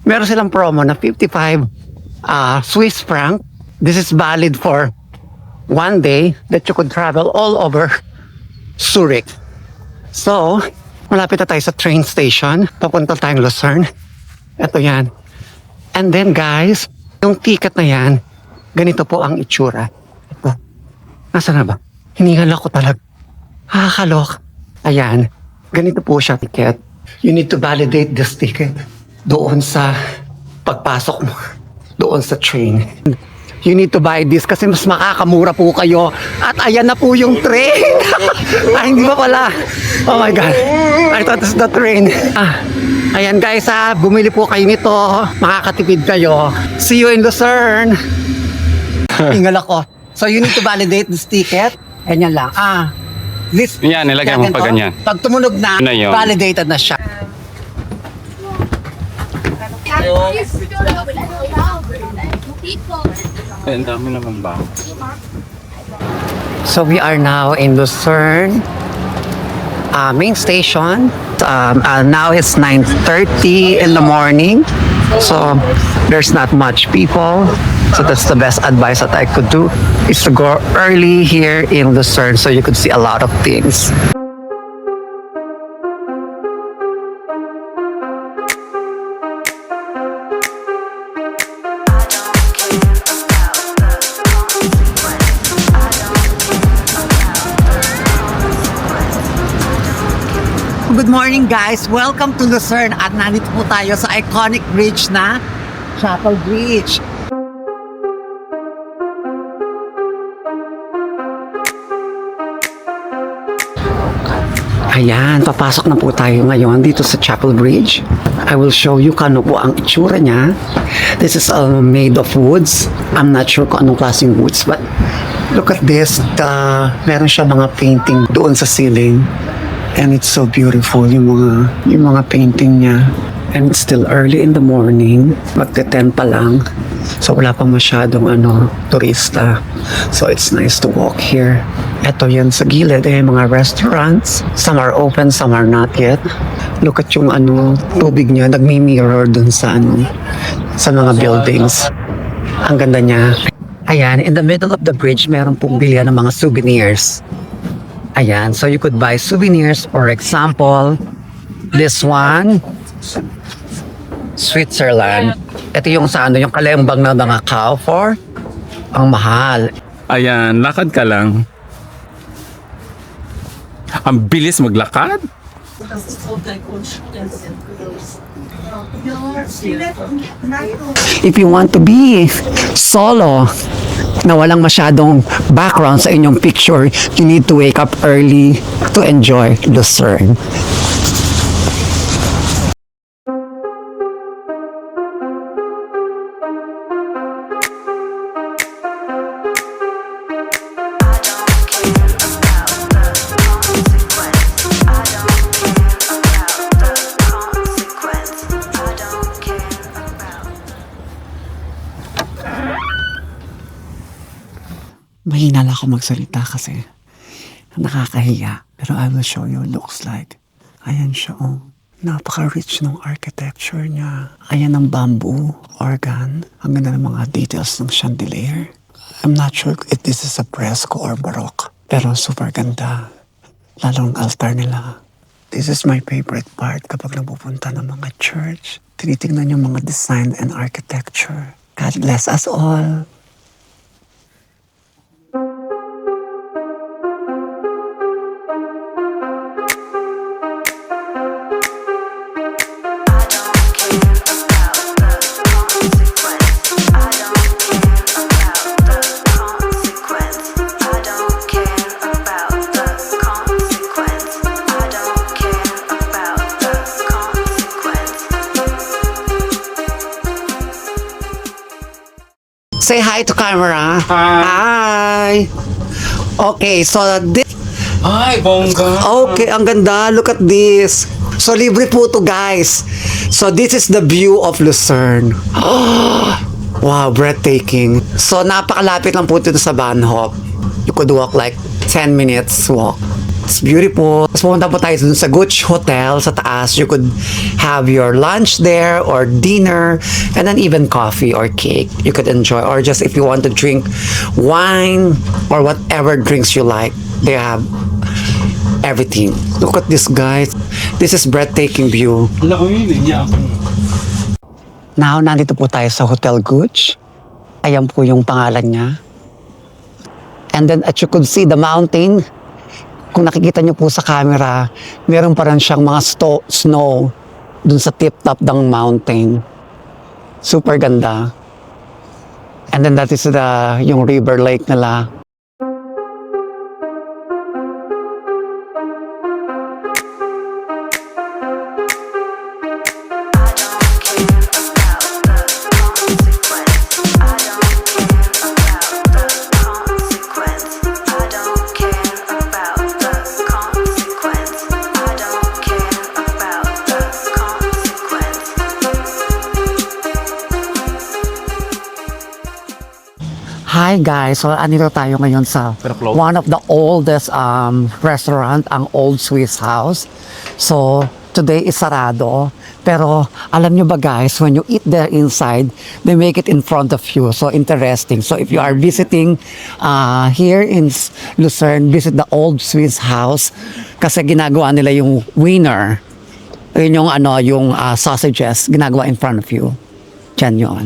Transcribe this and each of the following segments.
meron silang promo na 55 Swiss franc. This is valid for 1 day that you could travel all over Zurich. So, malapit na tayo sa train station. Papunta tayong Lucerne. Ito yan. And then guys, yung ticket na yan, ganito po ang itsura. Ito. Nasaan na ba? Hiningal ako talaga. Nakakalok. Ayan. Ganito po siya ticket. You need to validate this ticket doon sa pagpasok mo. Doon sa train. You need to buy this kasi mas makakamura po kayo. At ayan na po yung train. Ay, hindi ba pala? Oh my God. I thought this is the train. Ayan guys bumili po kayo nito. Makakatipid kayo. See you in Lucerne. Hingal ako. So you need to validate this ticket. Ganyan lang. This, yan, nilagay mo pa ganyan. Pag tumunog na, Ano yun? validated na siya. Ang dami naman ba? So we are now in Lucerne main station. Now it's 9:30 in the morning. So there's not much people. So that's the best advice that I could do is to go early here in Lucerne so you could see a lot of things. Good morning guys! Welcome to Lucerne at nandito po tayo sa iconic bridge na Chapel Bridge. Ayan, papasok na po tayo ngayon dito sa Chapel Bridge. I will show you kung ano po ang itsura niya. This is made of woods. I'm not sure kung anong klaseng woods but look at this. Meron siya mga painting doon sa ceiling. And it's so beautiful yung mga painting niya. And it's still early in the morning. Magte-10 pa lang. So wala pa masyadong turista. So it's nice to walk here. Ito yan sa gilid mga restaurants. Some are open, some are not yet. Look at yung tubig niya. Nagmi-mirror dun sa mga buildings. Ang ganda niya. Ayan, in the middle of the bridge, meron pong bilya ng mga souvenirs. Ayan, so you could buy souvenirs. For example, this one, Switzerland. Ito yung yung kalembang ng mga cow for ang mahal. Ayan, lakad ka lang. Ang bilis maglakad. If you want to be solo, na walang masyadong background sa inyong picture, you need to wake up early to enjoy Lucerne. Mahina lang ako magsalita kasi nakakahiya. Pero I will show you what it looks like. Ayan siya Napaka-rich ng architecture niya. Ayan ang bamboo organ. Ang ganda ng mga details ng chandelier. I'm not sure if this is a fresco or baroque. Pero super ganda. Lalo ang altar nila. This is my favorite part kapag napupunta ng mga church. Tinitingnan yung mga design and architecture. God bless us all. Say hi to camera. Hi. Okay, so this... Ay, bongga. Okay, ang ganda. Look at this. So, libre po to guys. So, this is the view of Lucerne. Wow, breathtaking. So, napakalapit lang po dito sa Bahnhof. You could walk like 10 minutes walk. It's beautiful. Tapos pumunta po tayo dun sa Gucci Hotel sa taas. You could have your lunch there or dinner and then even coffee or cake you could enjoy, or just if you want to drink wine or whatever drinks you like, they have everything. Look at this, guys. This is breathtaking view. Wala ko yun, hindi ako. Now, nandito po tayo sa Hotel Gucci. Ayan po yung pangalan niya. And then, as you could see the mountain, kung nakikita niyo po sa camera, meron pa rin siyang mga snow dun sa tip-top ng mountain. Super ganda. And then that is yung river lake nila. Hi guys, so andito tayo ngayon sa one of the oldest restaurant, ang Old Swiss House. So today is sarado, pero alam nyo ba guys, when you eat there inside, they make it in front of you. So interesting. So if you are visiting here in Lucerne, visit the Old Swiss House kasi ginagawa nila yung wiener. Yun yung sausages, ginagawa in front of you. Diyan yun.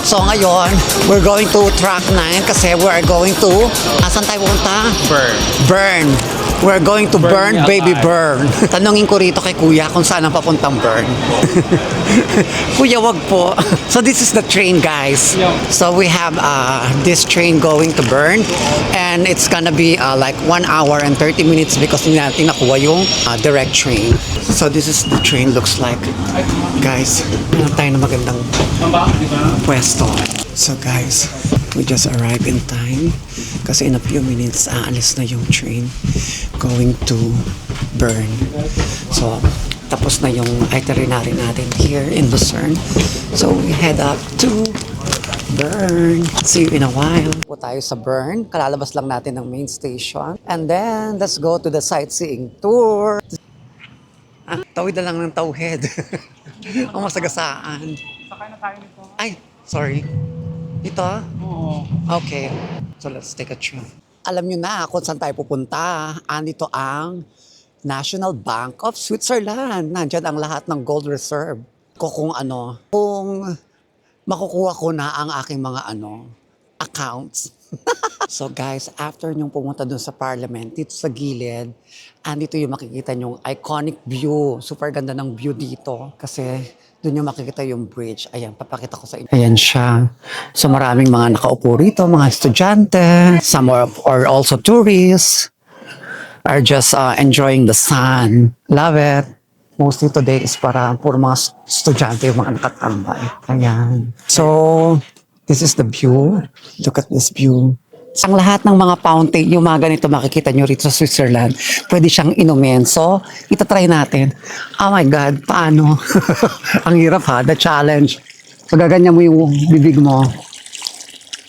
So ngayon, we're going to track 9 kasi we are going to, saan tayo pupunta? Burn. We're going to burn, baby burn. Tanungin ko rito kay kuya kung saan ang papuntang burn. Kuya, wag po. So this is the train, guys. So we have this train going to Bern, and it's gonna be like 1 hour and 30 minutes because hindi natin nakuha yung direct train. So this is the train looks like. Guys, meron tayo na magandang pwesto. So guys, we just arrived in time kasi in a few minutes aalis na yung train going to Bern. So tapos na yung itinerary natin here in Lucerne. So we head up to Bern. See you in a while. Po tayo sa Bern. Kalalabas lang natin ng main station. And then let's go to the sightseeing tour. Tawid na lang ng tawid. Ang masagasaan. Sakay na tayo nito. Ay, sorry. Ito? Oo. Okay. So let's take a trip. Alam nyo na kung saan tayo pupunta. Andito ang National Bank of Switzerland. Nandyan ang lahat ng gold reserve. Kung makukuha ko na ang aking mga accounts. So guys, after nyong pumunta dun sa parliament, dito sa gilid, andito yung makikita nyong iconic view. Super ganda ng view dito. Kasi dun yung makikita yung bridge. Ayan, papakita ko sa inyo. Ayan siya. So maraming mga nakaupo rito, mga estudyante. Some are also tourists. Are just enjoying the sun. Love it. Mostly today is para puro mga estudyante yung mga nakatambay. Ayan. So, this is the view. Look at this view. Ang lahat ng mga fountain, yung mga ganito makikita nyo rito sa Switzerland, pwede siyang inumin. So, itatry natin. Oh my God, paano? Ang hirap ha, the challenge. So, gaganyan mo yung bibig mo.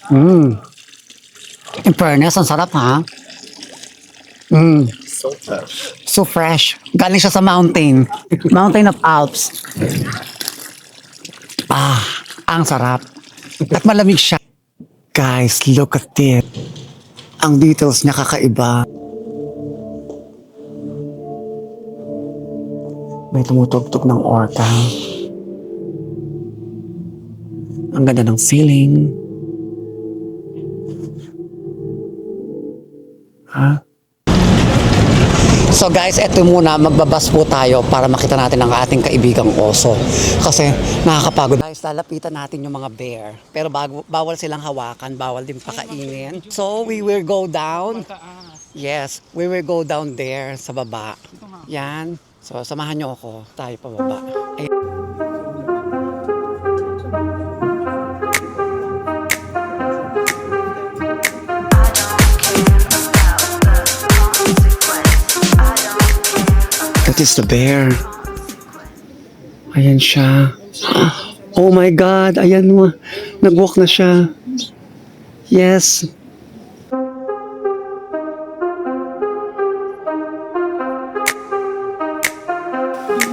In fairness, ang sarap ha. So fresh. So fresh. Galing siya sa mountain. Mountain of Alps. Ang sarap. At malamig siya. Guys, look at it. Ang details niya kakaiba. May tumutugtog ng orca. Ang ganda ng ceiling. So guys, eto muna, magbabas po tayo para makita natin ang ating kaibigang oso. Kasi nakakapagod. Guys, lalapitan natin yung mga bear. Pero bawal silang hawakan, bawal din pakainin. So we will go down. Yes, we will go down there sa baba. Yan. So samahan nyo ako. Tayo pababa. Ayan. That is the bear. Ayan siya. Oh my God, ayan mo. Nag-walk na siya. Yes.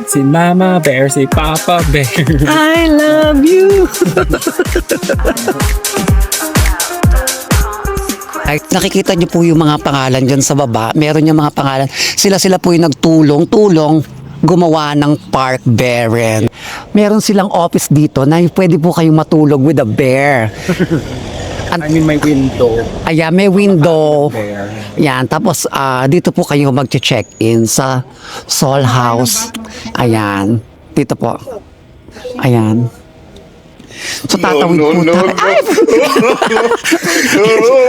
Si Mama Bear, si Papa Bear. I love you. Ay, nakikita niyo po yung mga pangalan dyan sa baba. Meron yung mga pangalan. Sila po yung nagtulong gumawa ng Park Beren. Meron silang office dito na pwede po kayong matulog with a bear. I mean, may window. Ayan, may window. Bear. Yan, tapos dito po kayo mag-check-in sa Sol House. Ayan, dito po. Ayan. So tatawid po tayo. Ay!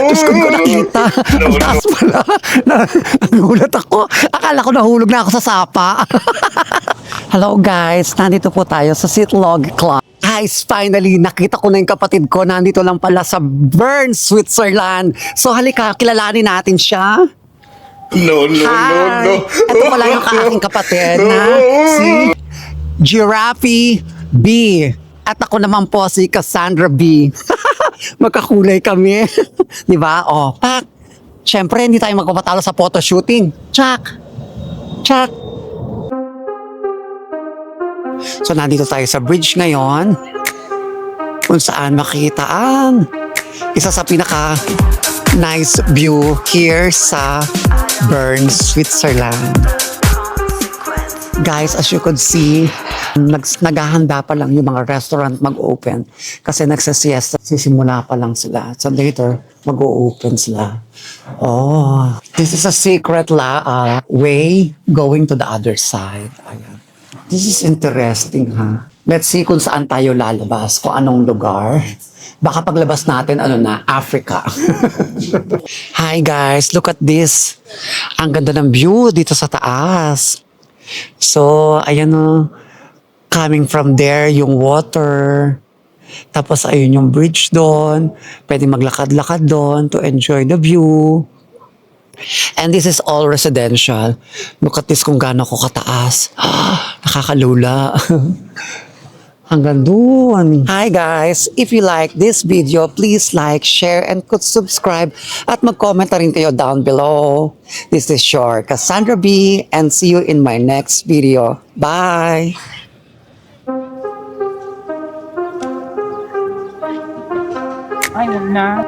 Diyos ko nakita. Ang taas pala. Nagulat ako. Akala ko nahulog na ako sa sapa. Hello guys, nandito po tayo sa Sitlog Club. Guys, finally, nakita ko na yung kapatid ko. Nandito lang pala sa Bern, Switzerland. So halika, kilalanin natin siya. No. Ito pala yung aking kapatid na si Giraffe B. At ako naman po si Cassandra B. Magkakulay kami. Di ba? O, pak. Siyempre, hindi tayo magpapatalo sa photo shooting. Chak. So, nandito tayo sa bridge ngayon. Kung saan makita ang isa sa pinaka nice view here sa Bern, Switzerland. Guys, as you could see, naghahanda pa lang yung mga restaurant mag-open kasi nagsasiesta, sisimula pa lang sila. So later, mag-open sila. Oh, this is a secret way going to the other side. Ayan. This is interesting, ha? Let's see kung saan tayo lalabas, kung anong lugar. Baka paglabas natin, Africa. Hi guys, look at this. Ang ganda ng view dito sa taas. So, ayan o, coming from there, yung water. Tapos, ayun yung bridge doon. Pwede maglakad-lakad doon to enjoy the view. And this is all residential. Look at this kung gaano ko kataas. Nakakalula. Hanggang doon. Hi guys! If you like this video, please like, share, and could subscribe at mag-comment na rin kayo down below. This is your Cassandra B and see you in my next video. Bye! Ay, wag na.